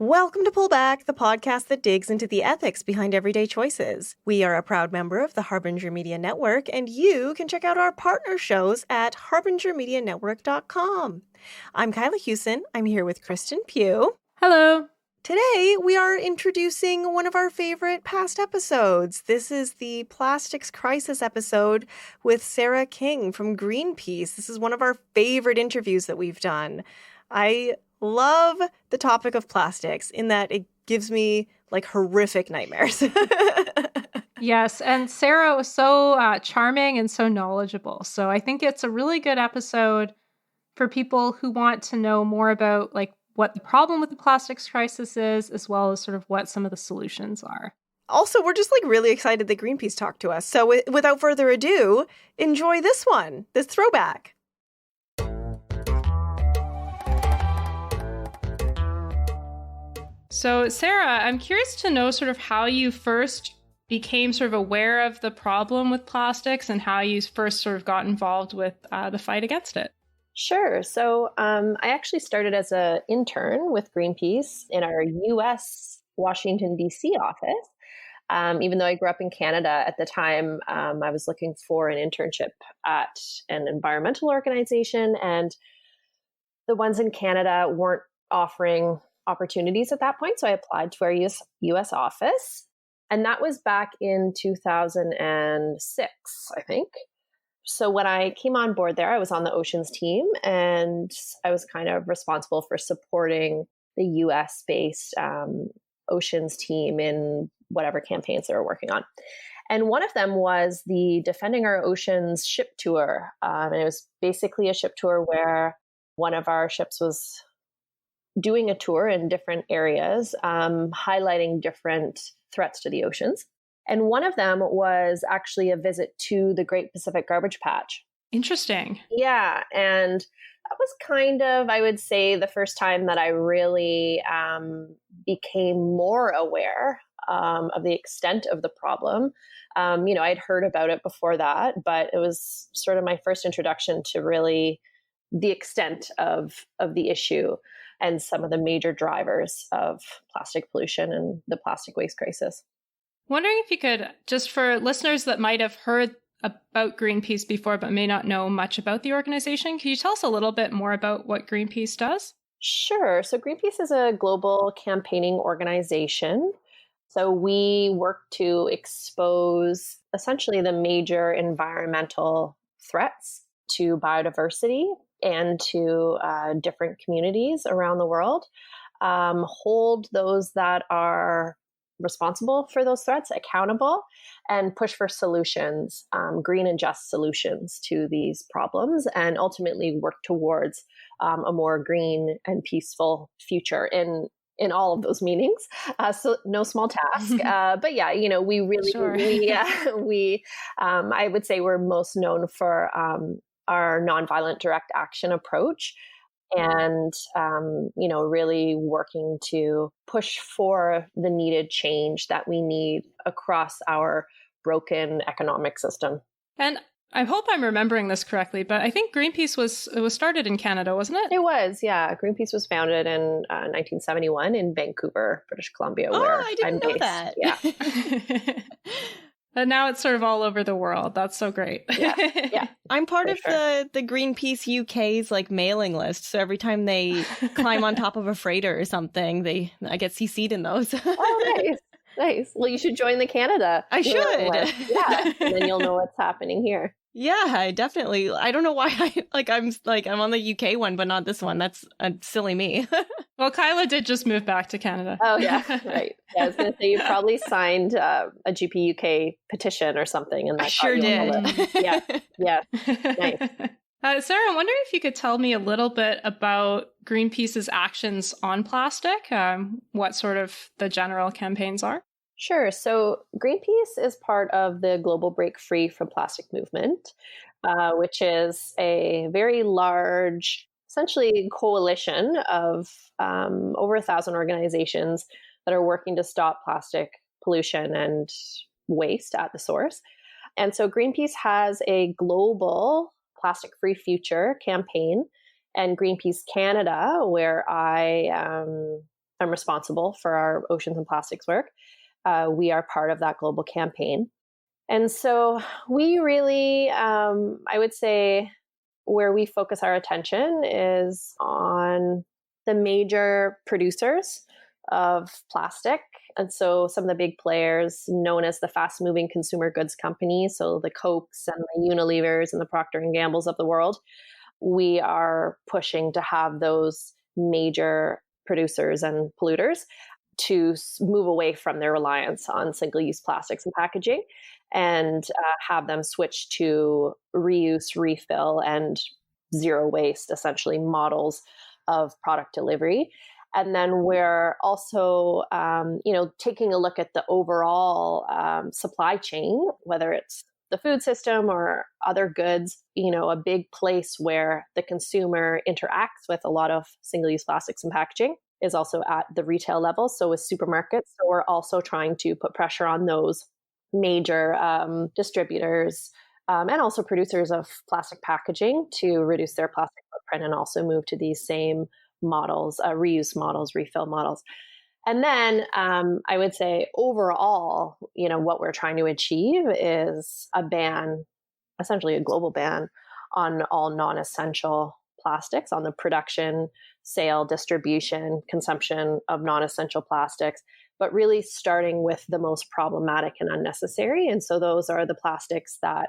Welcome to Pullback, the podcast that digs into the ethics behind everyday choices. We are a proud member of the Harbinger Media Network, and you can check out our partner shows at harbingermedianetwork.com. I'm Kyla Hewson. I'm here with Kristen Pugh. Hello. Today, we are introducing one of our favorite past episodes. This is the Plastics Crisis episode with Sarah King from Greenpeace. This is one of our favorite interviews that we've done. I love the topic of plastics in that it gives me like horrific nightmares. Yes, and Sarah was so charming and so knowledgeable. So I think it's a really good episode for people who want to know more about like what the problem with the plastics crisis is, as well as sort of what some of the solutions are. Also, we're just like really excited that Greenpeace talked to us. So without further ado, enjoy this one, this throwback. So, Sarah, I'm curious to know sort of how you first became sort of aware of the problem with plastics and how you first sort of got involved with the fight against it. Sure. So I actually started as an intern with Greenpeace in our U.S. Washington, D.C. office. Even though I grew up in Canada at the time, I was looking for an internship at an environmental organization, and the ones in Canada weren't offering opportunities at that point. So I applied to our US office. And that was back in 2006, I think. So when I came on board there, I was on the oceans team, and I was kind of responsible for supporting the US based oceans team in whatever campaigns they were working on. And one of them was the Defending Our Oceans ship tour. And it was basically a ship tour where one of our ships was doing a tour in different areas, highlighting different threats to the oceans. And one of them was actually a visit to the Great Pacific Garbage Patch. Interesting. Yeah. And that was kind of, I would say, the first time that I really became more aware of the extent of the problem. I'd heard about it before that, but it was sort of my first introduction to really the extent of the issue and some of the major drivers of plastic pollution and the plastic waste crisis. Wondering if you could, just for listeners that might have heard about Greenpeace before but may not know much about the organization, can you tell us a little bit more about what Greenpeace does? Sure. So Greenpeace is a global campaigning organization. So we work to expose essentially the major environmental threats to biodiversity and to different communities around the world, hold those that are responsible for those threats accountable, and push for solutions, green and just solutions to these problems, and ultimately work towards a more green and peaceful future in all of those meanings. So no small task. But yeah, we really, Sure. I would say we're most known for our nonviolent direct action approach, and really working to push for the needed change that we need across our broken economic system. And I hope I'm remembering this correctly, but I think Greenpeace was started in Canada, wasn't it? It was, yeah. Greenpeace was founded in 1971 in Vancouver, British Columbia, where I didn't know based. that. Yeah. But now it's sort of all over the world. That's so great. Yeah. I'm part of the Greenpeace UK's like mailing list. So every time they climb on top of a freighter or something, I get CC'd in those. Oh, nice. Well, you should join the Canada. I should. Yeah. And then you'll know what's happening here. Yeah, I definitely. I don't know why I'm on the UK one, but not this one. That's silly me. Well, Kyla did just move back to Canada. Oh, yeah, right. Yeah, I was going to say you probably signed a GP UK petition or something. And I sure did. Yeah. Nice. Sarah, I'm wondering if you could tell me a little bit about Greenpeace's actions on plastic, what sort of the general campaigns are. Sure. So Greenpeace is part of the Global Break Free from Plastic movement, which is a very large, essentially coalition of over 1,000 organizations that are working to stop plastic pollution and waste at the source. And so Greenpeace has a global plastic-free future campaign, and Greenpeace Canada, where I I'm responsible for our oceans and plastics work. We are part of that global campaign. And so we really, I would say, where we focus our attention is on the major producers of plastic. And so some of the big players known as the fast moving consumer goods companies, so the Cokes and the Unilevers and the Procter and Gambles of the world, we are pushing to have those major producers and polluters to move away from their reliance on single-use plastics and packaging and have them switch to reuse, refill, and zero waste, essentially, models of product delivery. And then we're also, taking a look at the overall supply chain, whether it's the food system or other goods, a big place where the consumer interacts with a lot of single-use plastics and packaging is also at the retail level. So with supermarkets, so we're also trying to put pressure on those major distributors and also producers of plastic packaging to reduce their plastic footprint and also move to these same models, reuse models, refill models. And then I would say overall, what we're trying to achieve is a ban, essentially a global ban on all non-essential plastics, on the production, sale, distribution, consumption of non-essential plastics, but really starting with the most problematic and unnecessary. And so those are the plastics that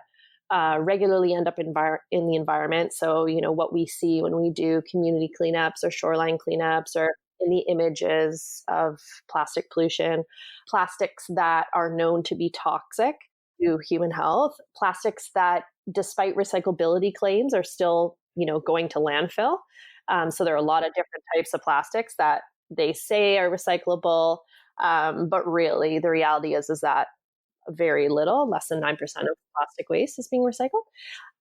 regularly end up in the environment. So, what we see when we do community cleanups or shoreline cleanups or in the images of plastic pollution, plastics that are known to be toxic to human health, plastics that, despite recyclability claims, are still, going to landfill. So there are a lot of different types of plastics that they say are recyclable, but really the reality is that very little, less than 9% of plastic waste is being recycled.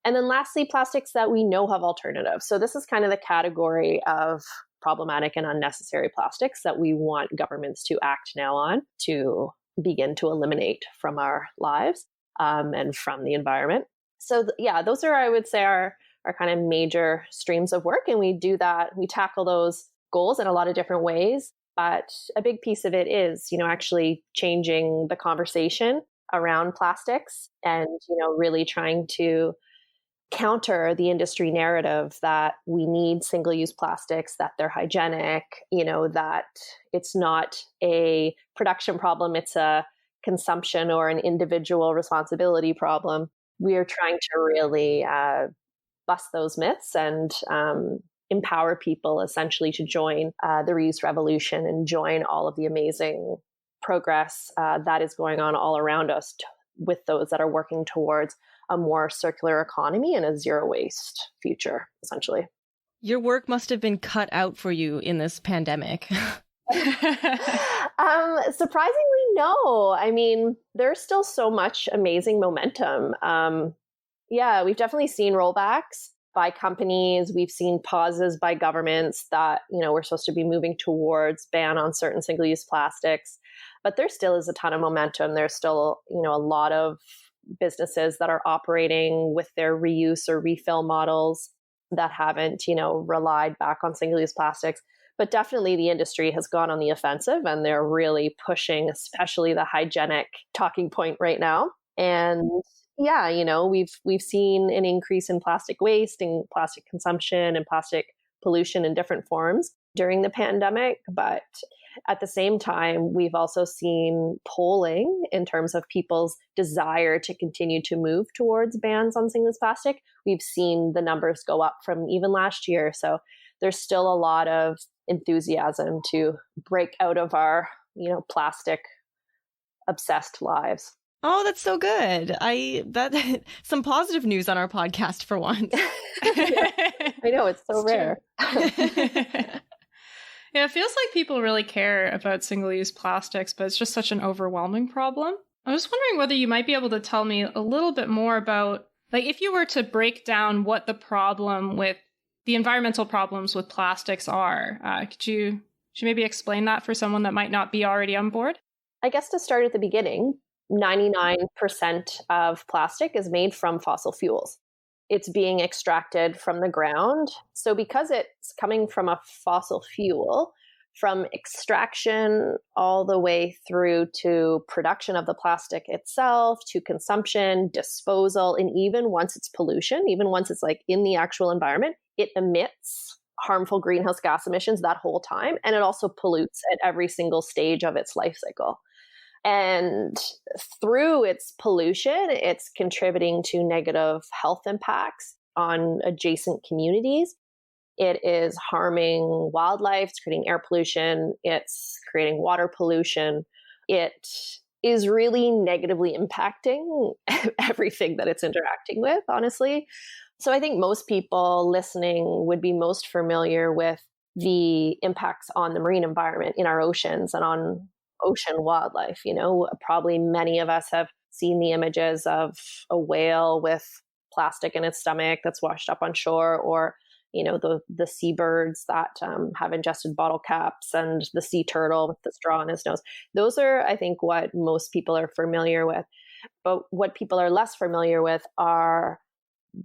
And then lastly, plastics that we know have alternatives. So this is kind of the category of problematic and unnecessary plastics that we want governments to act now on to begin to eliminate from our lives and from the environment. So those are, I would say, our kind of major streams of work. And we do that, we tackle those goals in a lot of different ways. But a big piece of it is, actually changing the conversation around plastics and, really trying to counter the industry narrative that we need single-use plastics, that they're hygienic, that it's not a production problem, it's a consumption or an individual responsibility problem. We are trying to really bust those myths and empower people essentially to join the reuse revolution and join all of the amazing progress that is going on all around us with those that are working towards a more circular economy and a zero waste future, essentially. Your work must have been cut out for you in this pandemic. Surprisingly, no. I mean, there's still so much amazing momentum. We've definitely seen rollbacks by companies. We've seen pauses by governments that, we're supposed to be moving towards ban on certain single-use plastics. But there still is a ton of momentum. There's still, a lot of businesses that are operating with their reuse or refill models that haven't, relied back on single-use plastics. But definitely the industry has gone on the offensive and they're really pushing, especially the hygienic talking point right now. And we've seen an increase in plastic waste and plastic consumption and plastic pollution in different forms during the pandemic. But at the same time, we've also seen polling in terms of people's desire to continue to move towards bans on single-use plastic. We've seen the numbers go up from even last year. So there's still a lot of enthusiasm to break out of our, plastic obsessed lives. Oh, that's so good. That some positive news on our podcast for once. I know, it's so rare. Yeah, it feels like people really care about single-use plastics, but it's just such an overwhelming problem. I was wondering whether you might be able to tell me a little bit more about, if you were to break down what the environmental problems with plastics are. Could you maybe explain that for someone that might not be already on board? I guess to start at the beginning, 99% of plastic is made from fossil fuels. It's being extracted from the ground. So because it's coming from a fossil fuel, from extraction all the way through to production of the plastic itself, to consumption, disposal, and even once it's pollution, even once it's like in the actual environment, it emits harmful greenhouse gas emissions that whole time. And it also pollutes at every single stage of its life cycle. And through its pollution, it's contributing to negative health impacts on adjacent communities. It is harming wildlife, it's creating air pollution, it's creating water pollution. It is really negatively impacting everything that it's interacting with, honestly. So I think most people listening would be most familiar with the impacts on the marine environment in our oceans and on ocean wildlife. You know, probably many of us have seen the images of a whale with plastic in its stomach that's washed up on shore, or you know, the seabirds that have ingested bottle caps, and the sea turtle with the straw in his nose. Those are, I think, what most people are familiar with. But what people are less familiar with are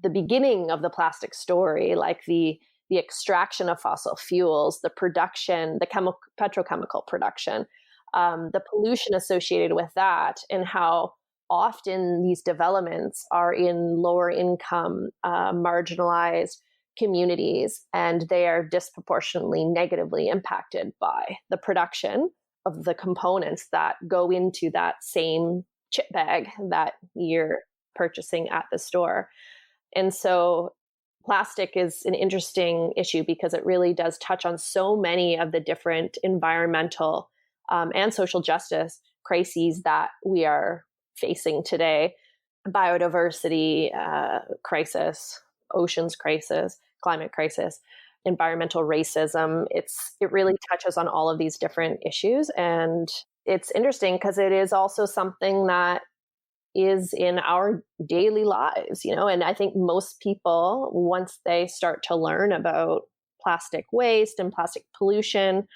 the beginning of the plastic story, like the extraction of fossil fuels, the production, the petrochemical production, the pollution associated with that, and how often these developments are in lower income, marginalized communities, and they are disproportionately negatively impacted by the production of the components that go into that same chip bag that you're purchasing at the store. And so plastic is an interesting issue because it really does touch on so many of the different environmental and social justice crises that we are facing today. Biodiversity crisis, oceans crisis, climate crisis, environmental racism. It really touches on all of these different issues. And it's interesting because it is also something that is in our daily lives, you know, and I think most people, once they start to learn about plastic waste and plastic pollution,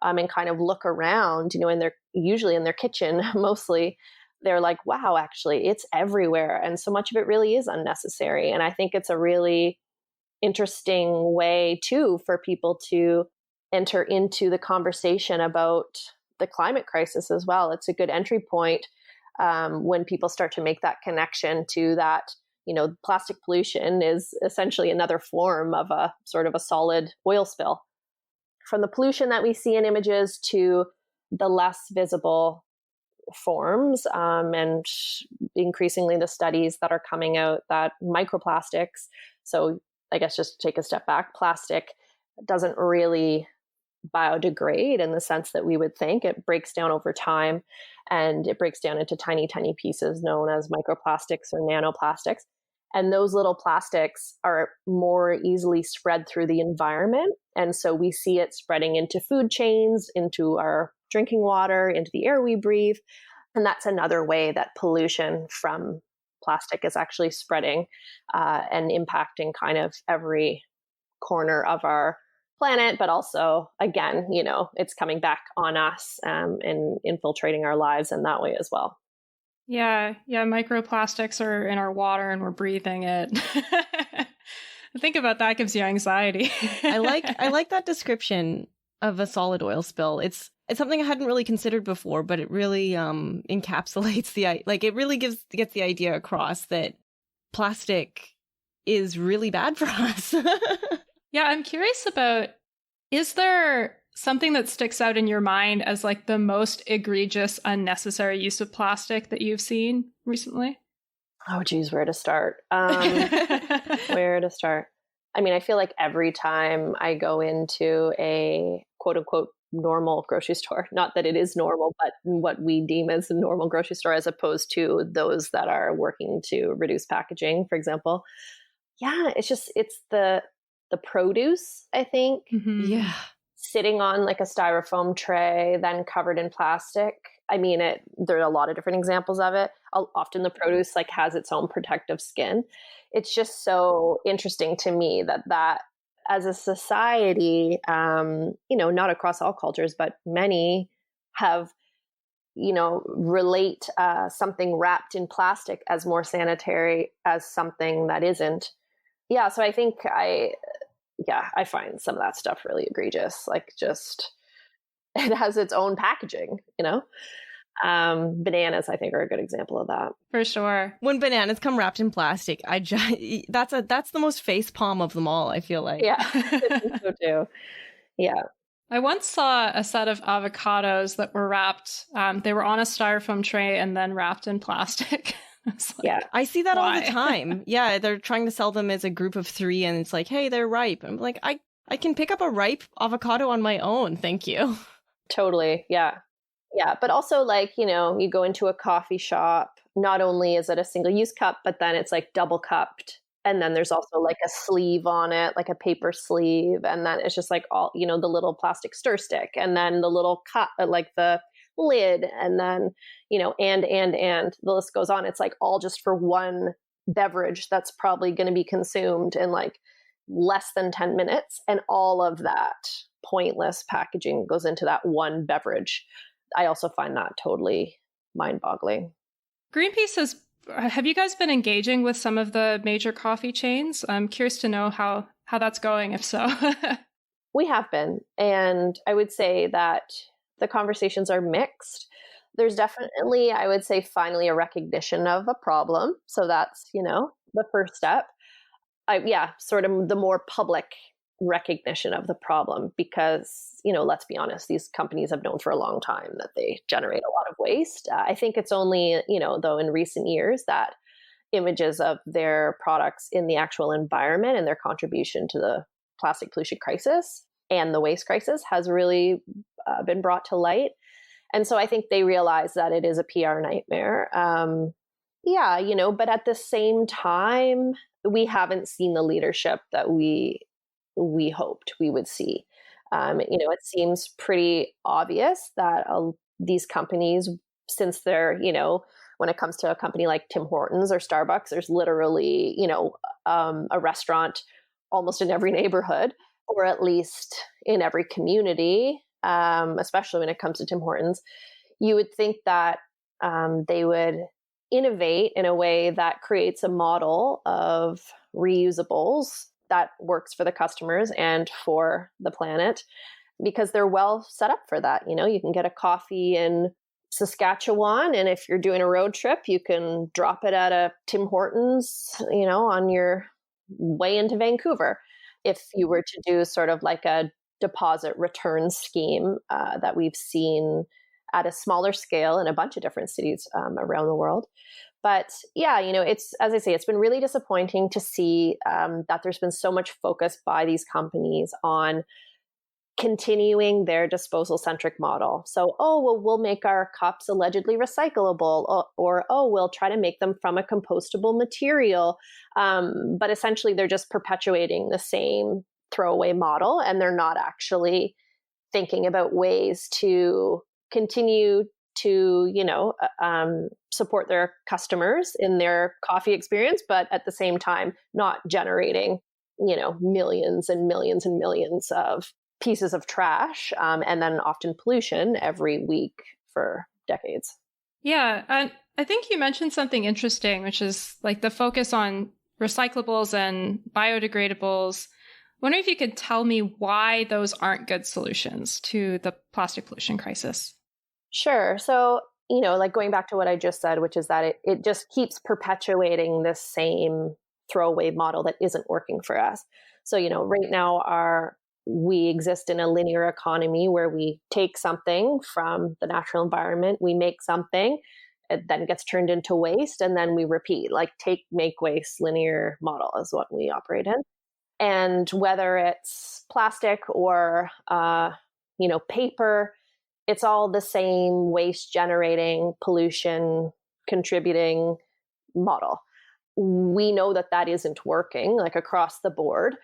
and kind of look around, you know, and they're usually in their kitchen mostly, they're like, wow, actually, it's everywhere. And so much of it really is unnecessary. And I think it's a really interesting way, too, for people to enter into the conversation about the climate crisis as well. It's a good entry point when people start to make that connection to that, you know, plastic pollution is essentially another form of a sort of a solid oil spill. From the pollution that we see in images to the less visible forms, and increasingly the studies that are coming out that microplastics, so I guess just to take a step back, plastic doesn't really biodegrade in the sense that we would think. It breaks down over time, and it breaks down into tiny, tiny pieces known as microplastics or nanoplastics. And those little plastics are more easily spread through the environment. And so we see it spreading into food chains, into our drinking water, into the air we breathe. And that's another way that pollution from plastic is actually spreading and impacting kind of every corner of our planet. But also, again, you know, it's coming back on us and infiltrating our lives in that way as well. Yeah, microplastics are in our water and we're breathing it. Think about that, gives you anxiety. I like that description of a solid oil spill. It's something I hadn't really considered before, but it really encapsulates it really gets the idea across that plastic is really bad for us. Yeah, I'm curious about, is there something that sticks out in your mind as like the most egregious, unnecessary use of plastic that you've seen recently? Oh, geez, where to start? Where to start? I mean, I feel like every time I go into a quote unquote normal grocery store, not that it is normal, but what we deem as a normal grocery store, as opposed to those that are working to reduce packaging, for example. Yeah, it's the produce, I think. Mm-hmm. Yeah. Sitting on like a styrofoam tray, then covered in plastic. I mean, there are a lot of different examples of it. Often the produce like has its own protective skin. It's just so interesting to me that as a society, you know, not across all cultures, but many have, you know, relate something wrapped in plastic as more sanitary as something that isn't. Yeah, so I think I find some of that stuff really egregious. Like just it has its own packaging, you know? Bananas, I think, are a good example of that. For sure. When bananas come wrapped in plastic, that's the most face palm of them all, I feel like. Yeah, I think so too. Yeah. I once saw a set of avocados that were wrapped. They were on a styrofoam tray and then wrapped in plastic. Yeah, I see that all the why? time. Yeah, they're trying to sell them as a group of 3, and it's like, hey, they're ripe. I'm like, I can pick up a ripe avocado on my own, thank you. totally. Yeah. Yeah. But also, like, you know, you go into a coffee shop, not only is it a single use cup, but then it's like double cupped. And then there's also like a sleeve on it, like a paper sleeve. And then it's just like all, you know, the little plastic stir stick, and then the little cup, like the lid, and then, you know, and the list goes on. It's like all just for one beverage that's probably going to be consumed in like less than 10 minutes. And all of that pointless packaging goes into that one beverage. I also find that totally mind-boggling. Greenpeace have you guys been engaging with some of the major coffee chains? I'm curious to know how that's going, if so. We have been. And I would say that the conversations are mixed. There's definitely, I would say, finally a recognition of a problem. So that's, you know, the first step. Sort of the more public recognition of the problem, because, you know, let's be honest, these companies have known for a long time that they generate a lot of waste. I think it's only, you know, though in recent years that images of their products in the actual environment and their contribution to the plastic pollution crisis and the waste crisis has really been brought to light. And so I think they realize that it is a PR nightmare. You know, but at the same time, we haven't seen the leadership that we hoped we would see. You know, it seems pretty obvious that these companies, since they're, you know, when it comes to a company like Tim Hortons or Starbucks, there's literally, you know, a restaurant almost in every neighborhood, or at least in every community, especially when it comes to Tim Hortons. You would think that they would innovate in a way that creates a model of reusables that works for the customers and for the planet, because they're well set up for that. You know, you can get a coffee in Saskatchewan, and if you're doing a road trip, you can drop it at a Tim Hortons, you know, on your way into Vancouver. If you were to do sort of like a deposit return scheme that we've seen at a smaller scale in a bunch of different cities around the world. But yeah, you know, it's, as I say, it's been really disappointing to see that there's been so much focus by these companies on continuing their disposal-centric model. So, we'll make our cups allegedly recyclable, or we'll try to make them from a compostable material. But essentially, they're just perpetuating the same throwaway model, and they're not actually thinking about ways to continue to, you know, support their customers in their coffee experience, but at the same time, not generating, you know, millions and millions and millions of pieces of trash, and then often pollution every week for decades. Yeah. And I think you mentioned something interesting, which is like the focus on recyclables and biodegradables. I wonder if you could tell me why those aren't good solutions to the plastic pollution crisis. Sure. So, you know, like going back to what I just said, which is that it just keeps perpetuating this same throwaway model that isn't working for us. So, you know, right now we exist in a linear economy where we take something from the natural environment, we make something, it then gets turned into waste, and then we repeat, like take, make, waste, linear model is what we operate in. And whether it's plastic or, you know, paper, it's all the same waste generating, pollution contributing model. We know that that isn't working, like across the board.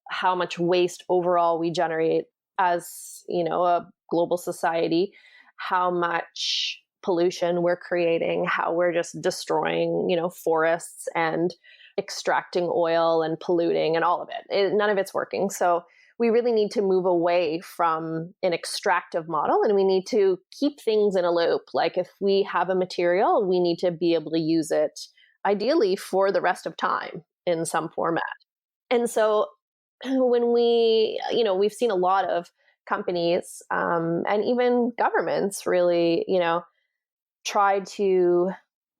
How much waste overall we generate as, you know, a global society, how much pollution we're creating, how we're just destroying, you know, forests and extracting oil and polluting and all of it. None of it's working. So we really need to move away from an extractive model, and we need to keep things in a loop. Like if we have a material, we need to be able to use it ideally for the rest of time in some format. And so when we've seen a lot of companies and even governments really, try to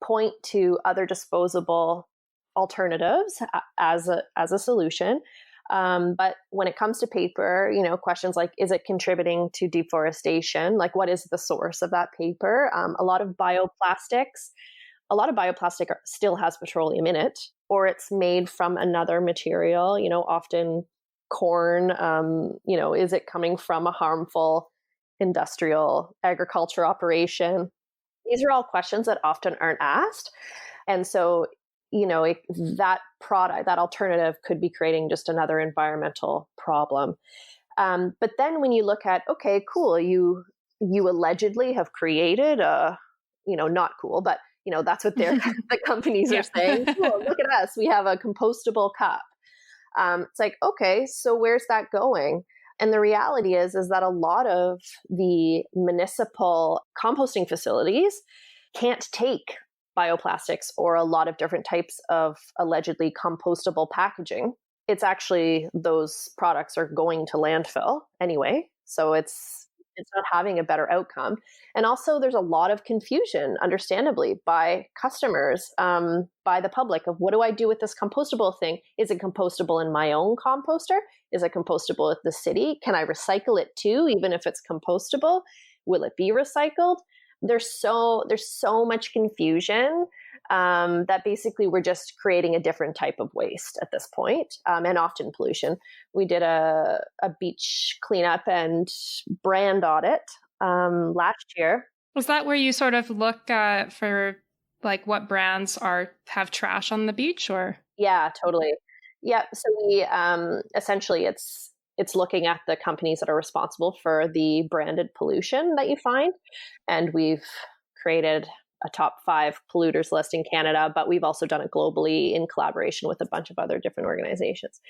point to other disposable alternatives as a solution. But when it comes to paper, questions like, is it contributing to deforestation? Like, what is the source of that paper? A lot of bioplastic still has petroleum in it, or it's made from another material, often corn. Is it coming from a harmful industrial agriculture operation? These are all questions that often aren't asked. And so, that product, that alternative could be creating just another environmental problem. But then when you look at, okay, cool, you allegedly have created not cool, but that's what the companies are saying. Cool, look at us, we have a compostable cup. It's like, okay, so where's that going? And the reality is that a lot of the municipal composting facilities can't take bioplastics or a lot of different types of allegedly compostable packaging. It's actually, those products are going to landfill anyway. So it's not having a better outcome. And also there's a lot of confusion, understandably, by customers, by the public, of what do I do with this compostable thing? Is it compostable in my own composter? Is it compostable at the city? Can I recycle it too, even if it's compostable? Will it be recycled? There's so much confusion that basically we're just creating a different type of waste at this point, and often pollution. We did a beach cleanup and brand audit last year. Was that where you sort of look for like what brands have trash on the beach, or? Yeah, totally. Yeah. So we essentially it's looking at the companies that are responsible for the branded pollution that you find. And we've created a top 5 polluters list in Canada, but we've also done it globally in collaboration with a bunch of other different organizations.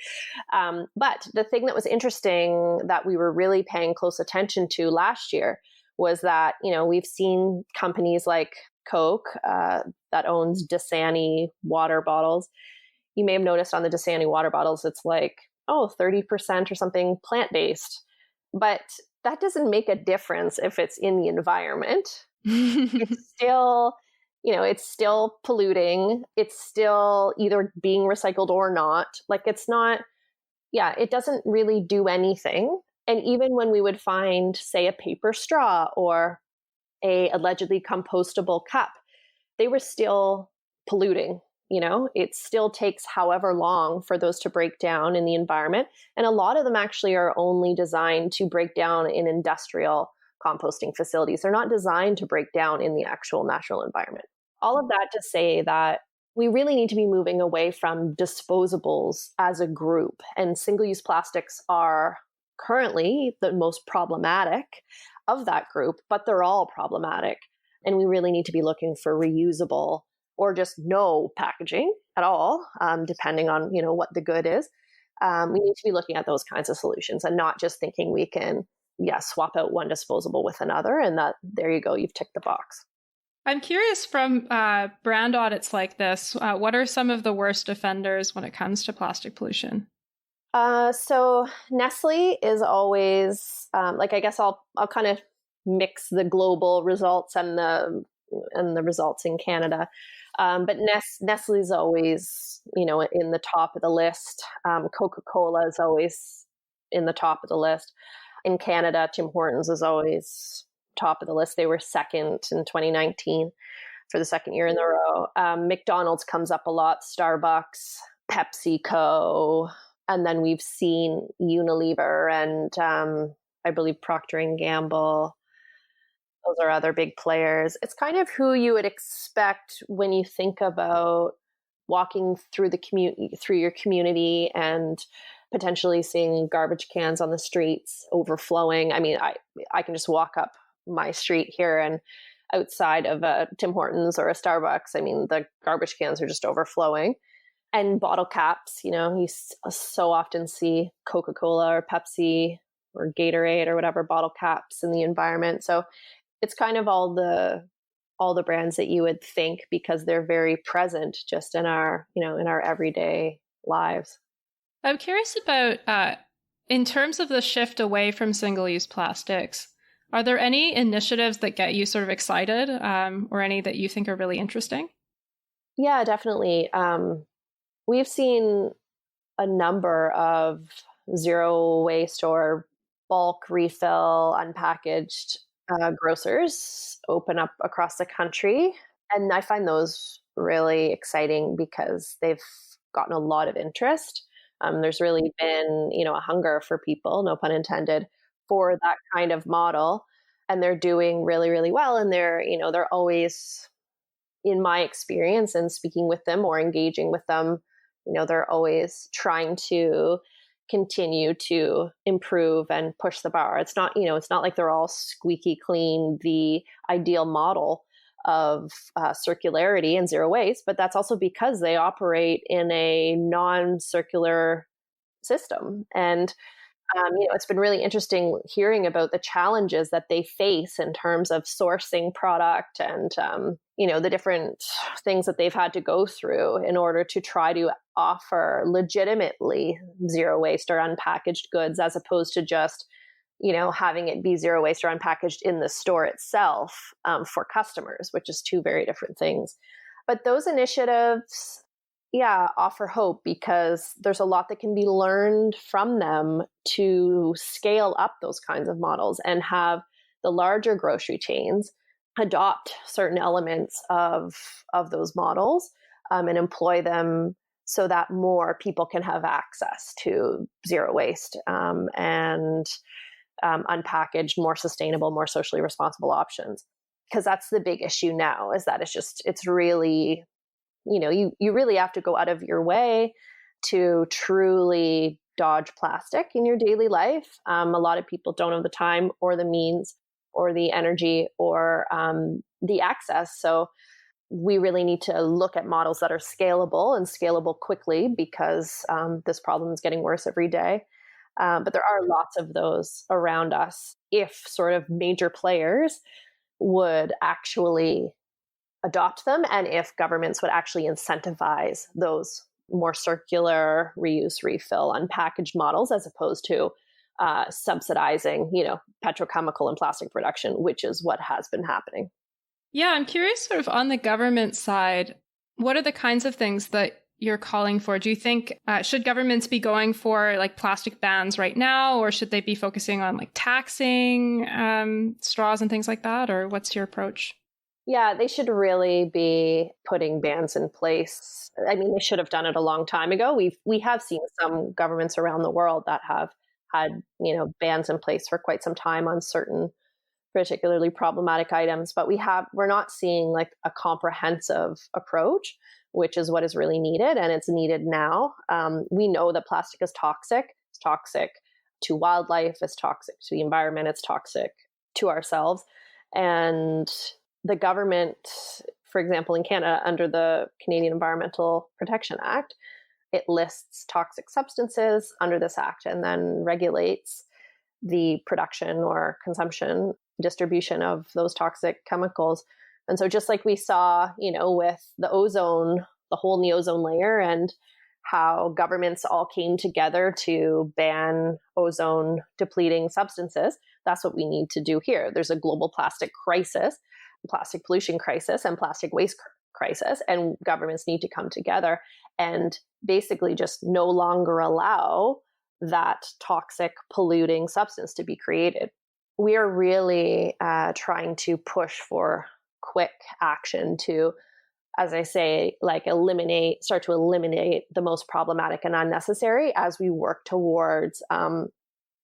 But the thing that was interesting that we were really paying close attention to last year was that, we've seen companies like Coke that owns Dasani water bottles. You may have noticed on the Dasani water bottles, it's like, 30% or something plant-based. But that doesn't make a difference if it's in the environment. It's still, it's still polluting. It's still either being recycled or not. Like, it's not, it doesn't really do anything. And even when we would find, say, a paper straw or a allegedly compostable cup, they were still polluting. It still takes however long for those to break down in the environment. And a lot of them actually are only designed to break down in industrial composting facilities. They're not designed to break down in the actual natural environment. All of that to say that we really need to be moving away from disposables as a group. And single-use plastics are currently the most problematic of that group, but they're all problematic. And we really need to be looking for reusable or just no packaging at all, depending on what the good is. We need to be looking at those kinds of solutions and not just thinking we can swap out one disposable with another, and that there you go, you've ticked the box. I'm curious, from brand audits like this, what are some of the worst offenders when it comes to plastic pollution? So Nestle is always I guess I'll kind of mix the global results and the results in Canada. But Nestle is always, in the top of the list. Coca-Cola is always in the top of the list. In Canada, Tim Hortons is always top of the list. They were second in 2019 for the second year in a row. McDonald's comes up a lot, Starbucks, PepsiCo, and then we've seen Unilever and I believe Procter & Gamble. Those are other big players. It's kind of who you would expect when you think about walking through through your community and potentially seeing garbage cans on the streets overflowing. I mean, I can just walk up my street here and outside of a Tim Hortons or a Starbucks, I mean, the garbage cans are just overflowing. And bottle caps, you so often see Coca-Cola or Pepsi or Gatorade or whatever bottle caps in the environment. So it's kind of all the brands that you would think, because they're very present just in our, in our everyday lives. I'm curious about In terms of the shift away from single-use plastics, are there any initiatives that get you sort of excited, or any that you think are really interesting? Yeah, definitely. We've seen a number of zero waste or bulk refill unpackaged grocers open up across the country. And I find those really exciting because they've gotten a lot of interest. There's really been, a hunger for people, no pun intended, for that kind of model. And they're doing really, really well. And they're always, in my experience and speaking with them or engaging with them, they're always trying to continue to improve and push the bar. It's not like they're all squeaky clean, the ideal model of circularity and zero waste, but that's also because they operate in a non-circular system. And it's been really interesting hearing about the challenges that they face in terms of sourcing product and, the different things that they've had to go through in order to try to offer legitimately zero waste or unpackaged goods, as opposed to just, having it be zero waste or unpackaged in the store itself for customers, which is two very different things. But those initiatives, offer hope because there's a lot that can be learned from them to scale up those kinds of models and have the larger grocery chains adopt certain elements of those models and employ them so that more people can have access to zero waste and unpackaged, more sustainable, more socially responsible options. Because that's the big issue now, is that it's really, you really have to go out of your way to truly dodge plastic in your daily life. A lot of people don't have the time or the means or the energy or the access. So we really need to look at models that are scalable and scalable quickly because this problem is getting worse every day. But there are lots of those around us if sort of major players would actually adopt them and if governments would actually incentivize those more circular reuse, refill, unpackaged models as opposed to subsidizing, petrochemical and plastic production, which is what has been happening. Yeah, I'm curious sort of on the government side, what are the kinds of things that you're calling for? Do you think, should governments be going for like plastic bans right now, or should they be focusing on like taxing straws and things like that? Or what's your approach? Yeah, they should really be putting bans in place. I mean, they should have done it a long time ago. We have seen some governments around the world that have had, bans in place for quite some time on certain particularly problematic items, but we're not seeing like a comprehensive approach, which is what is really needed, and it's needed now. We know that plastic is toxic. It's toxic to wildlife. It's toxic to the environment. It's toxic to ourselves, and the government, for example, in Canada, under the Canadian Environmental Protection Act, it lists toxic substances under this act and then regulates the production or consumption, distribution of those toxic chemicals. And so just like we saw, with the ozone, the hole in the ozone layer, and how governments all came together to ban ozone depleting substances, that's what we need to do here. There's a global plastic crisis, plastic pollution crisis, and plastic waste crisis, and governments need to come together and basically just no longer allow that toxic polluting substance to be created. We are really trying to push for quick action to, as I say, like start to eliminate the most problematic and unnecessary as we work towards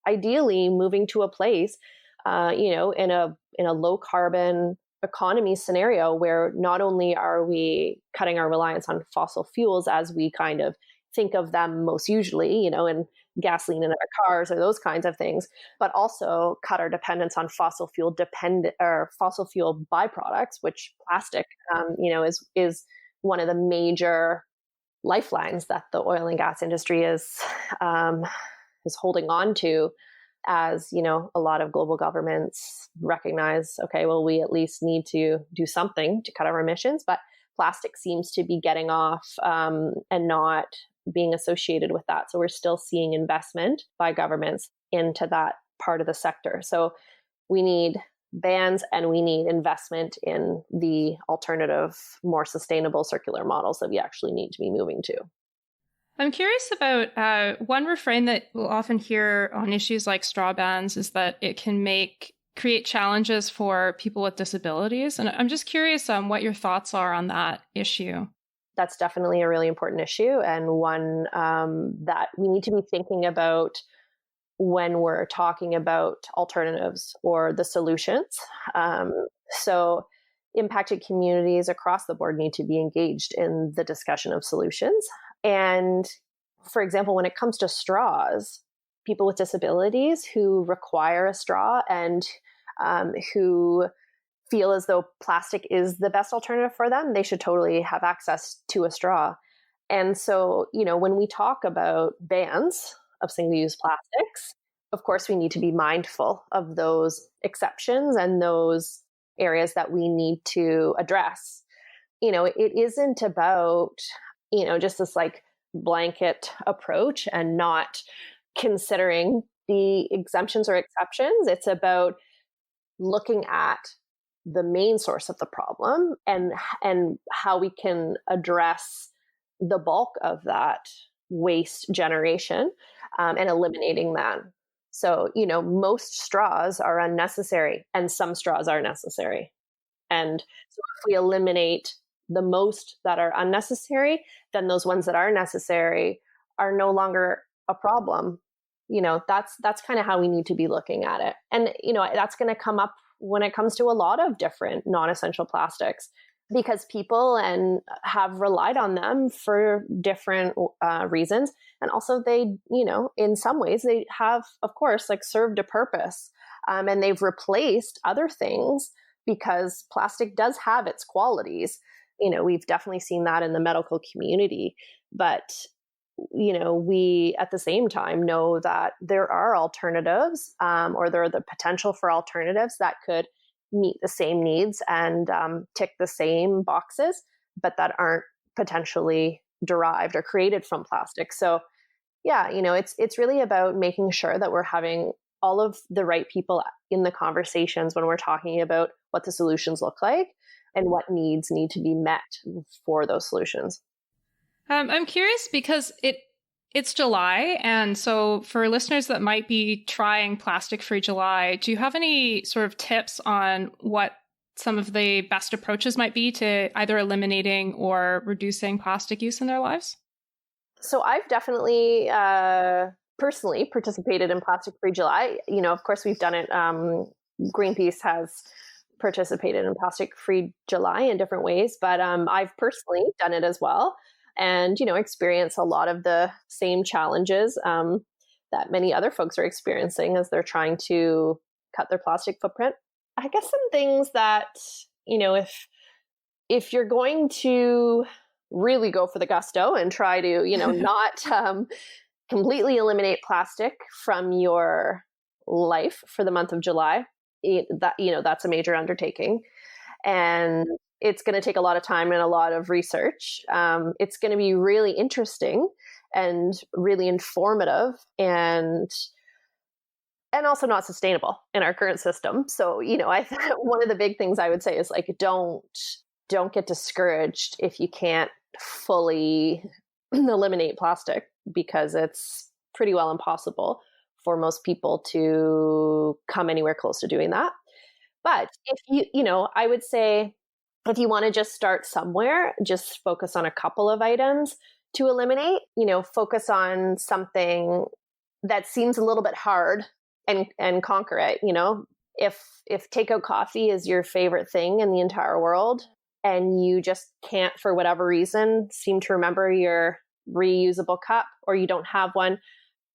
ideally moving to a place, in a low carbon economy scenario where not only are we cutting our reliance on fossil fuels as we kind of think of them most usually, in gasoline in our cars or those kinds of things, but also cut our dependence on fossil fuel byproducts, which plastic, is one of the major lifelines that the oil and gas industry is holding on to. As a lot of global governments recognize, okay, well, we at least need to do something to cut our emissions, but plastic seems to be getting off and not being associated with that. So we're still seeing investment by governments into that part of the sector. So we need bans and we need investment in the alternative, more sustainable circular models that we actually need to be moving to. I'm curious about one refrain that we'll often hear on issues like straw bans is that it can create challenges for people with disabilities. And I'm just curious what your thoughts are on that issue. That's definitely a really important issue, and one that we need to be thinking about when we're talking about alternatives or the solutions. So impacted communities across the board need to be engaged in the discussion of solutions. And for example, when it comes to straws, people with disabilities who require a straw and who feel as though plastic is the best alternative for them, they should totally have access to a straw. And so, when we talk about bans of single-use plastics, of course, we need to be mindful of those exceptions and those areas that we need to address. It isn't about, just this like blanket approach and not considering the exemptions or exceptions. It's about looking at the main source of the problem and how we can address the bulk of that waste generation and eliminating that. So, most straws are unnecessary and some straws are necessary. And so if we eliminate the most that are unnecessary, then those ones that are necessary are no longer a problem. That's kind of how we need to be looking at it. And, that's going to come up when it comes to a lot of different non-essential plastics, because people have relied on them for different reasons. And also they, in some ways they have, of course, like served a purpose and they've replaced other things because plastic does have its qualities. We've definitely seen that in the medical community, but we at the same time know that there are alternatives or there are the potential for alternatives that could meet the same needs and tick the same boxes, but that aren't potentially derived or created from plastic. So yeah, it's really about making sure that we're having all of the right people in the conversations when we're talking about what the solutions look like and what needs need to be met for those solutions. I'm curious because it's July, and so for listeners that might be trying plastic-free July, do you have any sort of tips on what some of the best approaches might be to either eliminating or reducing plastic use in their lives? So I've definitely personally participated in Plastic-Free July. Of course, we've done it. Greenpeace has participated in Plastic-Free July in different ways, but I've personally done it as well. And, experience a lot of the same challenges that many other folks are experiencing as they're trying to cut their plastic footprint. I guess some things that, if you're going to really go for the gusto and try to, not completely eliminate plastic from your life for the month of July, that's a major undertaking. And it's going to take a lot of time and a lot of research. It's going to be really interesting and really informative and also not sustainable in our current system. So, one of the big things I would say is like, don't get discouraged if you can't fully eliminate plastic, because it's pretty well impossible for most people to come anywhere close to doing that. But if I would say, if you want to just start somewhere, just focus on a couple of items to eliminate, focus on something that seems a little bit hard and conquer it. If takeout coffee is your favorite thing in the entire world and you just can't, for whatever reason, seem to remember your reusable cup or you don't have one,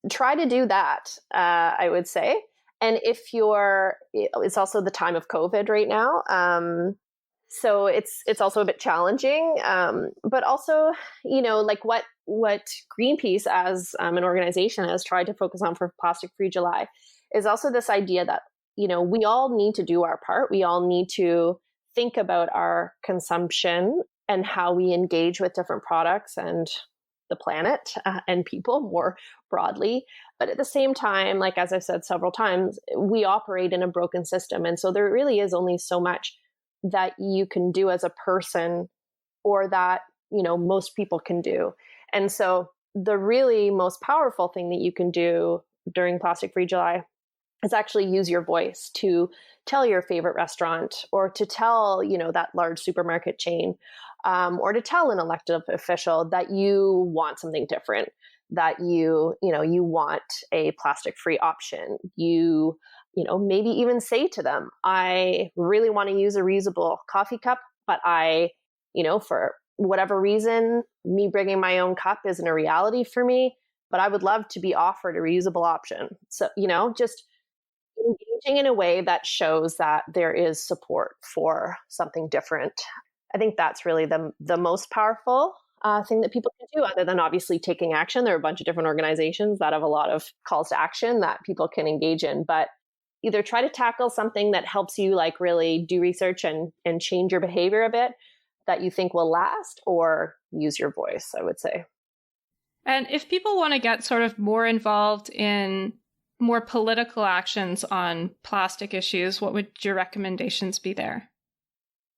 try to do that, I would say. And it's also the time of COVID right now. So it's also a bit challenging, but also, like what Greenpeace as an organization has tried to focus on for Plastic-Free July is also this idea that, we all need to do our part. We all need to think about our consumption and how we engage with different products and the planet and people more broadly. But at the same time, like as I've said several times, we operate in a broken system. And so there really is only so much that you can do as a person, or that, most people can do. And so the really most powerful thing that you can do during Plastic Free July is actually use your voice to tell your favorite restaurant, or to tell, that large supermarket chain, or to tell an elected official that you want something different, that you want a plastic-free option. Maybe even say to them, I really want to use a reusable coffee cup, but for whatever reason, me bringing my own cup isn't a reality for me, but I would love to be offered a reusable option. So, just engaging in a way that shows that there is support for something different. I think that's really the most powerful thing that people can do, other than obviously taking action. There are a bunch of different organizations that have a lot of calls to action that people can engage in, but either try to tackle something that helps you like really do research and change your behavior a bit that you think will last, or use your voice, I would say. And if people want to get sort of more involved in more political actions on plastic issues, what would your recommendations be there?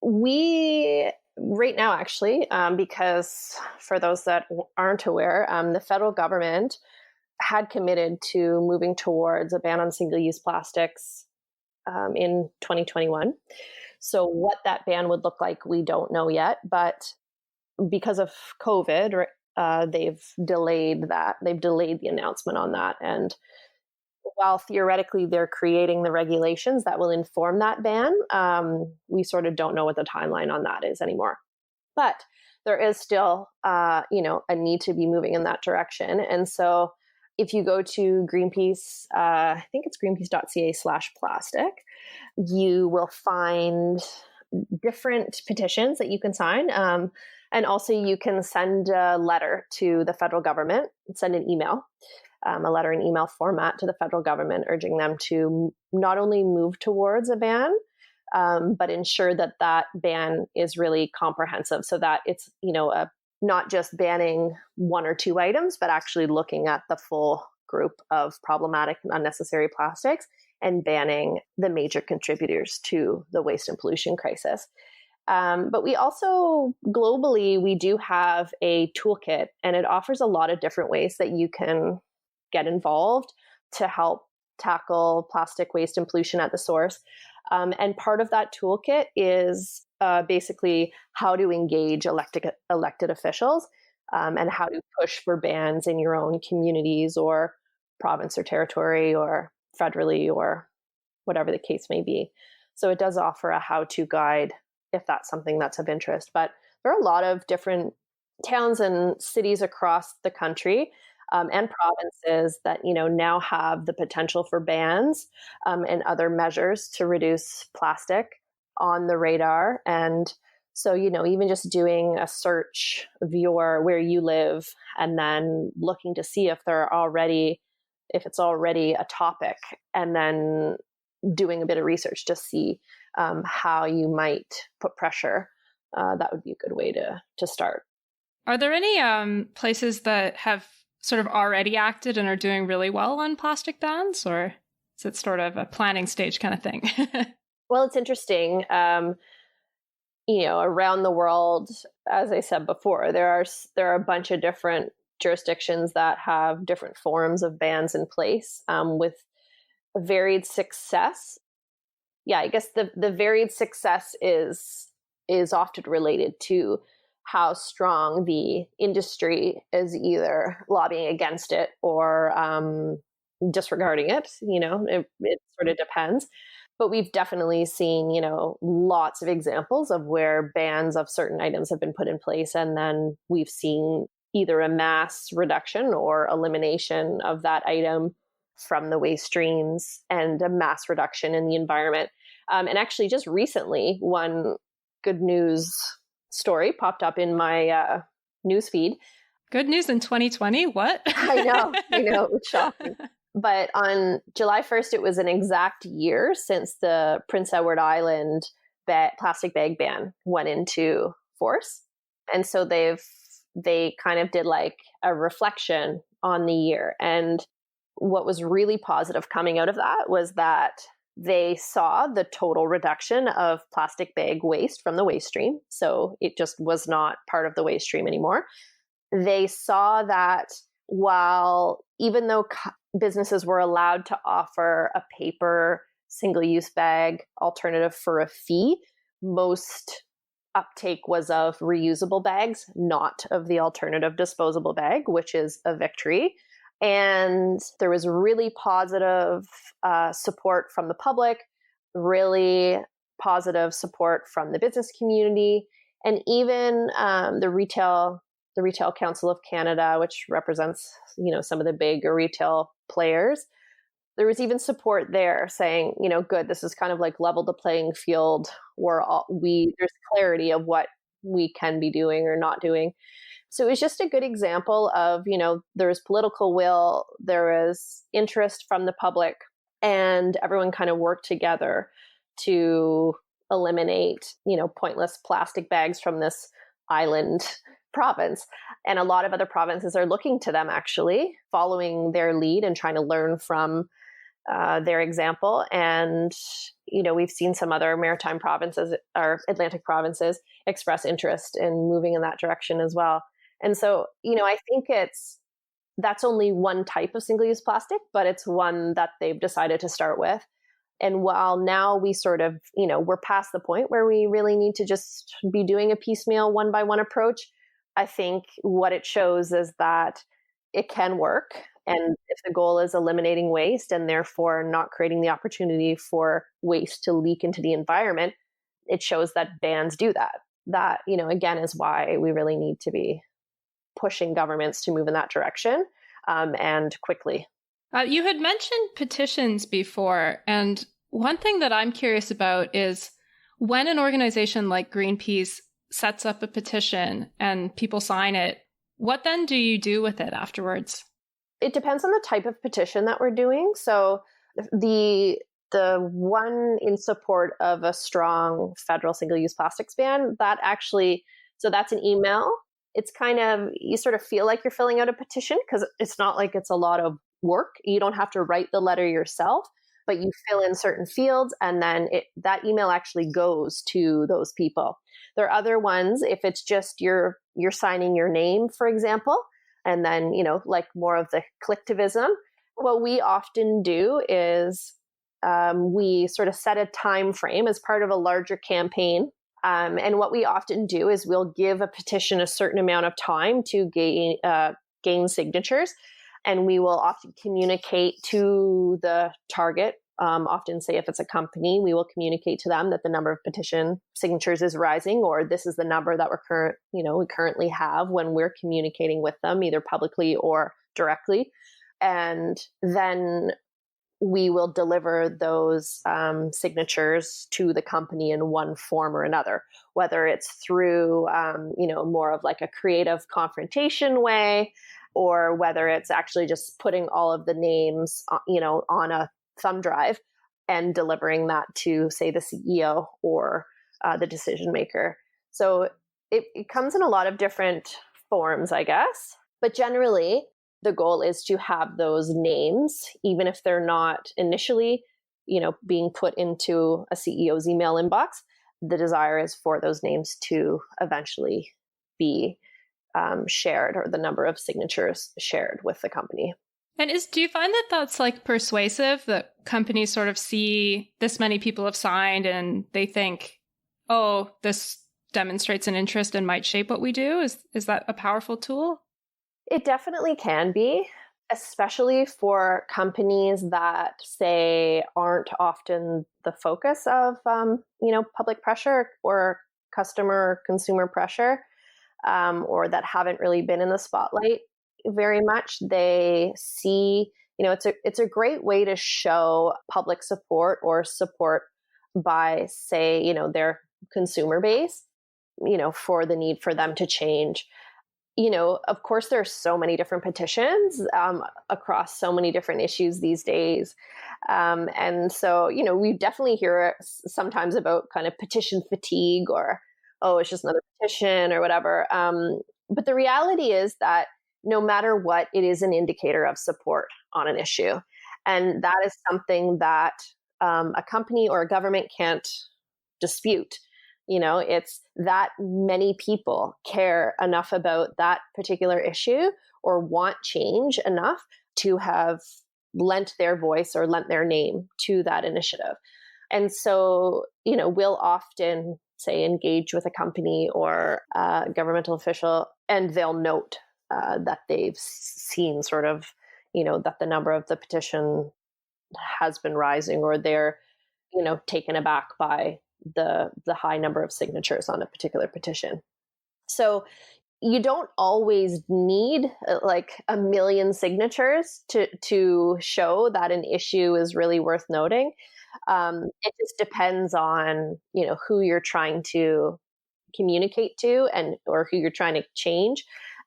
We, right now, actually, because for those that aren't aware, the federal government had committed to moving towards a ban on single-use plastics in 2021. So what that ban would look like, we don't know yet. But because of COVID, they've delayed that. They've delayed the announcement on that. And while theoretically they're creating the regulations that will inform that ban, we sort of don't know what the timeline on that is anymore. But there is still, a need to be moving in that direction. And so if you go to Greenpeace, I think it's greenpeace.ca/plastic, you will find different petitions that you can sign. And also you can send a letter to the federal government, send an email, a letter in email format to the federal government, urging them to not only move towards a ban, but ensure that that ban is really comprehensive, so that it's, not just banning one or two items, but actually looking at the full group of problematic and unnecessary plastics and banning the major contributors to the waste and pollution crisis. But we also, globally, we do have a toolkit, and it offers a lot of different ways that you can get involved to help tackle plastic waste and pollution at the source. And part of that toolkit is basically how to engage elected officials, and how to push for bans in your own communities or province or territory or federally or whatever the case may be. So it does offer a how-to guide if that's something that's of interest. But there are a lot of different towns and cities across the country and provinces that now have the potential for bans and other measures to reduce plastic on the radar. And so, even just doing a search of where you live, and then looking to see if it's already a topic, and then doing a bit of research to see how you might put pressure, that would be a good way to start. Are there any places that have sort of already acted and are doing really well on plastic bans, or is it sort of a planning stage kind of thing? Well, it's interesting. Around the world, as I said before, there are a bunch of different jurisdictions that have different forms of bans in place, with varied success. Yeah, I guess the varied success is often related to how strong the industry is either lobbying against it or disregarding it. It sort of depends. But we've definitely seen, lots of examples of where bans of certain items have been put in place, and then we've seen either a mass reduction or elimination of that item from the waste streams, and a mass reduction in the environment. And actually, just recently, one good news story popped up in my newsfeed. Good news in 2020? What? I know, it's shocking. But on July 1st, it was an exact year since the Prince Edward Island plastic bag ban went into force. And so they've they kind of did like a reflection on the year. And what was really positive coming out of that was that they saw the total reduction of plastic bag waste from the waste stream. So it just was not part of the waste stream anymore. They saw that while even though businesses were allowed to offer a paper single-use bag alternative for a fee, most uptake was of reusable bags, not of the alternative disposable bag, which is a victory. And there was really positive support from the public, really positive support from the business community, and even the Retail Council of Canada, which represents, some of the big retail players. There was even support there saying, good, this is kind of like level the playing field where there's clarity of what we can be doing or not doing. So it was just a good example of, there was political will, there was interest from the public, and everyone kind of worked together to eliminate, pointless plastic bags from this island province. And a lot of other provinces are looking to them, actually, following their lead and trying to learn from their example. And, we've seen some other maritime provinces or Atlantic provinces express interest in moving in that direction as well. And so, I think that's only one type of single-use plastic, but it's one that they've decided to start with. And while now we sort of, we're past the point where we really need to just be doing a piecemeal one-by-one approach, I think what it shows is that it can work. And if the goal is eliminating waste and therefore not creating the opportunity for waste to leak into the environment, it shows that bans do that. That, again, is why we really need to be pushing governments to move in that direction and quickly. You had mentioned petitions before, and one thing that I'm curious about is when an organization like Greenpeace sets up a petition and people sign it, what then do you do with it afterwards? It depends on the type of petition that we're doing. So the one in support of a strong federal single-use plastics ban, that's an email. It's kind of, you sort of feel like you're filling out a petition because it's not like it's a lot of work. You don't have to write the letter yourself, but you fill in certain fields and then that email actually goes to those people. There are other ones, if it's just you're signing your name, for example, and then, like more of the collectivism. What we often do is we sort of set a time frame as part of a larger campaign. And what we often do is we'll give a petition a certain amount of time to gain signatures. And we will often communicate to the target. Often say if it's a company, we will communicate to them that the number of petition signatures is rising, or this is the number that we currently have when we're communicating with them, either publicly or directly. And then we will deliver those signatures to the company in one form or another, whether it's through, more of like a creative confrontation way, or whether it's actually just putting all of the names, on a thumb drive and delivering that to, say, the CEO or the decision maker. So it comes in a lot of different forms, I guess. But generally, the goal is to have those names, even if they're not initially, being put into a CEO's email inbox. The desire is for those names to eventually be shared, or the number of signatures shared with the company. And do you find that that's like persuasive, that companies sort of see this many people have signed and they think, oh, this demonstrates an interest and might shape what we do? Is that a powerful tool? It definitely can be, especially for companies that, say, aren't often the focus of, public pressure or consumer pressure, or that haven't really been in the spotlight very much. They see, it's a great way to show public support or support by, say, their consumer base, for the need for them to change. Of course, there are so many different petitions across so many different issues these days. And so, we definitely hear sometimes about kind of petition fatigue, or, oh, it's just another petition or whatever. But the reality is that no matter what, it is an indicator of support on an issue. And that is something that a company or a government can't dispute. It's that many people care enough about that particular issue or want change enough to have lent their voice or lent their name to that initiative. And so, we'll often say engage with a company or a governmental official, and they'll note that they've seen sort of, that the number of the petition has been rising, or they're, taken aback by the high number of signatures on a particular petition. So you don't always need like 1 million signatures to show that an issue is really worth noting. It just depends on, who you're trying to communicate to or who you're trying to change.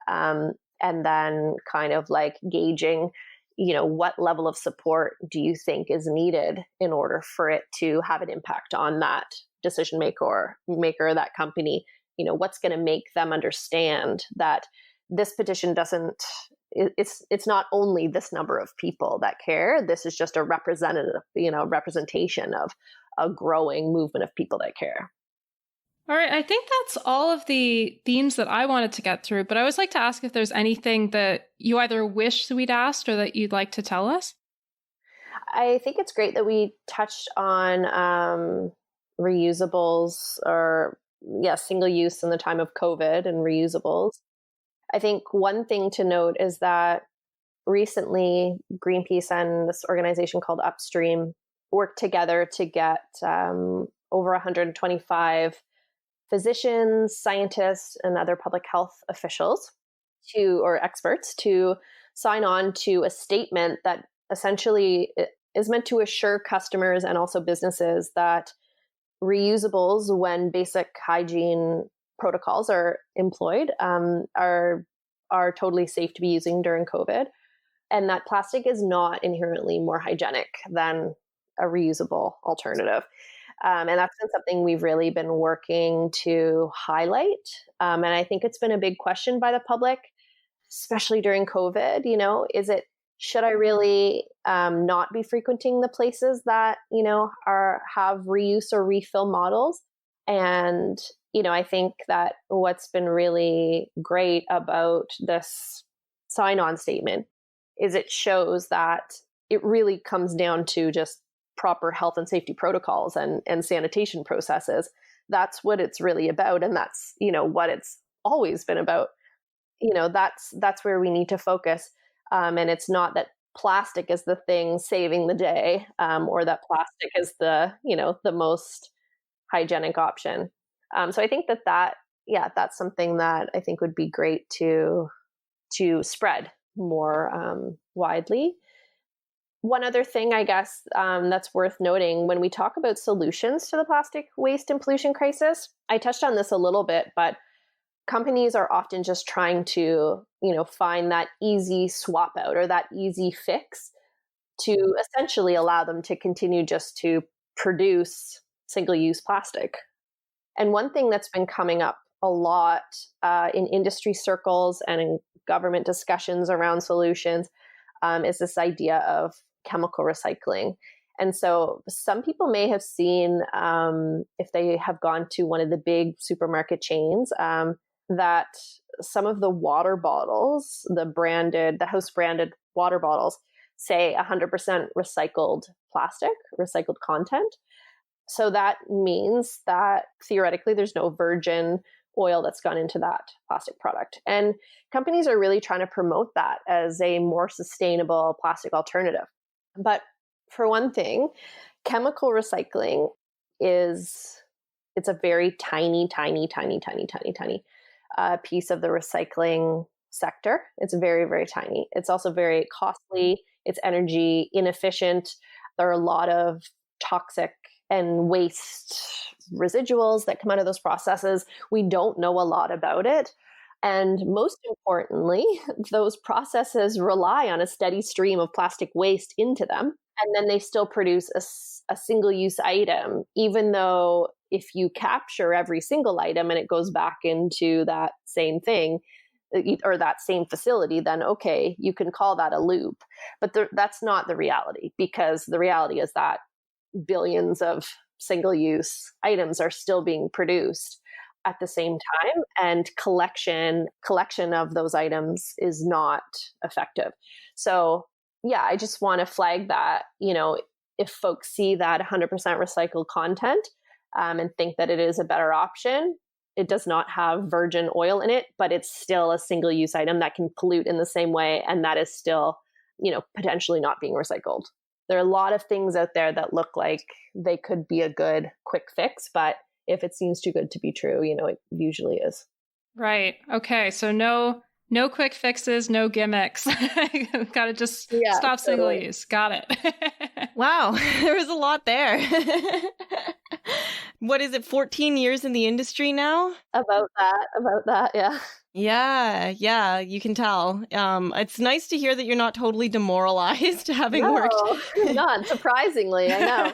And then kind of like gauging, what level of support do you think is needed in order for it to have an impact on that decision maker or that company? What's going to make them understand that this petition it's not only this number of people that care. This is just a representation of a growing movement of people that care. All right, I think that's all of the themes that I wanted to get through, but I always like to ask if there's anything that you either wish we'd asked or that you'd like to tell us. I think it's great that we touched on reusables or single use in the time of COVID and reusables. I think one thing to note is that recently Greenpeace and this organization called Upstream worked together to get over 125 physicians, scientists, and other public health officials or experts to sign on to a statement that essentially is meant to assure customers and also businesses that reusables, when basic hygiene protocols are employed, are totally safe to be using during COVID, and that plastic is not inherently more hygienic than a reusable alternative. And that's been something we've really been working to highlight. And I think it's been a big question by the public, especially during COVID. Should I really not be frequenting the places that, have reuse or refill models? And, I think that what's been really great about this sign-on statement is it shows that it really comes down to just proper health and safety protocols and sanitation processes. That's what it's really about. And that's, what it's always been about. That's where we need to focus. And it's not that plastic is the thing saving the day, or that plastic is the most hygienic option. So I think that's something that I think would be great to spread more widely. One other thing, I guess, that's worth noting when we talk about solutions to the plastic waste and pollution crisis, I touched on this a little bit, but companies are often just trying to, find that easy swap out or that easy fix to essentially allow them to continue just to produce single-use plastic. And one thing that's been coming up a lot in industry circles and in government discussions around solutions is this idea of chemical recycling. And so some people may have seen, if they have gone to one of the big supermarket chains, that some of the water bottles, the house branded water bottles, say 100% recycled plastic, recycled content. So that means that theoretically there's no virgin oil that's gone into that plastic product. And companies are really trying to promote that as a more sustainable plastic alternative. But for one thing, chemical recycling it's a very tiny piece of the recycling sector. It's very, very tiny. It's also very costly. It's energy inefficient. There are a lot of toxic and waste residuals that come out of those processes. We don't know a lot about it. And most importantly, those processes rely on a steady stream of plastic waste into them. And then they still produce a single-use item, even though if you capture every single item and it goes back into that same thing, or that same facility, then okay, you can call that a loop. But that's not the reality, because the reality is that billions of single-use items are still being produced at the same time, and collection of those items is not effective. So yeah, I just want to flag that, if folks see that 100% recycled content and think that it is a better option, it does not have virgin oil in it, but it's still a single-use item that can pollute in the same way, and that is still, potentially not being recycled. There are a lot of things out there that look like they could be a good quick fix, but if it seems too good to be true, it usually is. Right. Okay. So no quick fixes, no gimmicks. Got to just stop single use. Got it. Wow. There was a lot there. What is it, 14 years in the industry now? About that, yeah. Yeah, you can tell. It's nice to hear that you're not totally demoralized having worked. Not surprisingly, I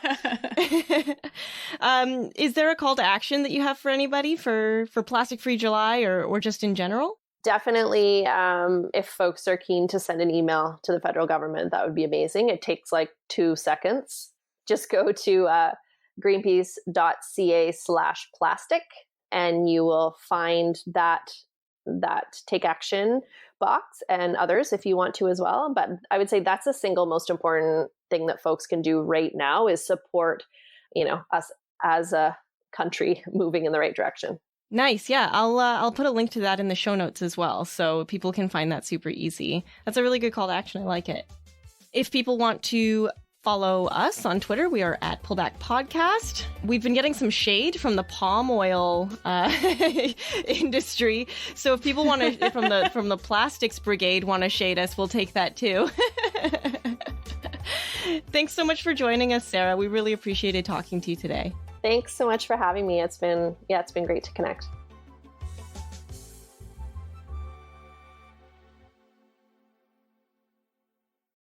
know. Is there a call to action that you have for anybody for Plastic Free July or just in general? Definitely, if folks are keen to send an email to the federal government, that would be amazing. It takes like 2 seconds. Just go to greenpeace.ca/plastic, and you will find that take action box, and others if you want to as well. But I would say that's the single most important thing that folks can do right now, is support, us as a country moving in the right direction. Nice. Yeah, I'll put a link to that in the show notes as well, so people can find that super easy. That's a really good call to action. I like it. If people want to follow us on Twitter, we are at Pullback Podcast. We've been getting some shade from the palm oil industry, so if people want to from the plastics brigade want to shade us, we'll take that too. Thanks so much for joining us, Sarah. We really appreciated talking to you today. Thanks so much for having me. It's been great to connect.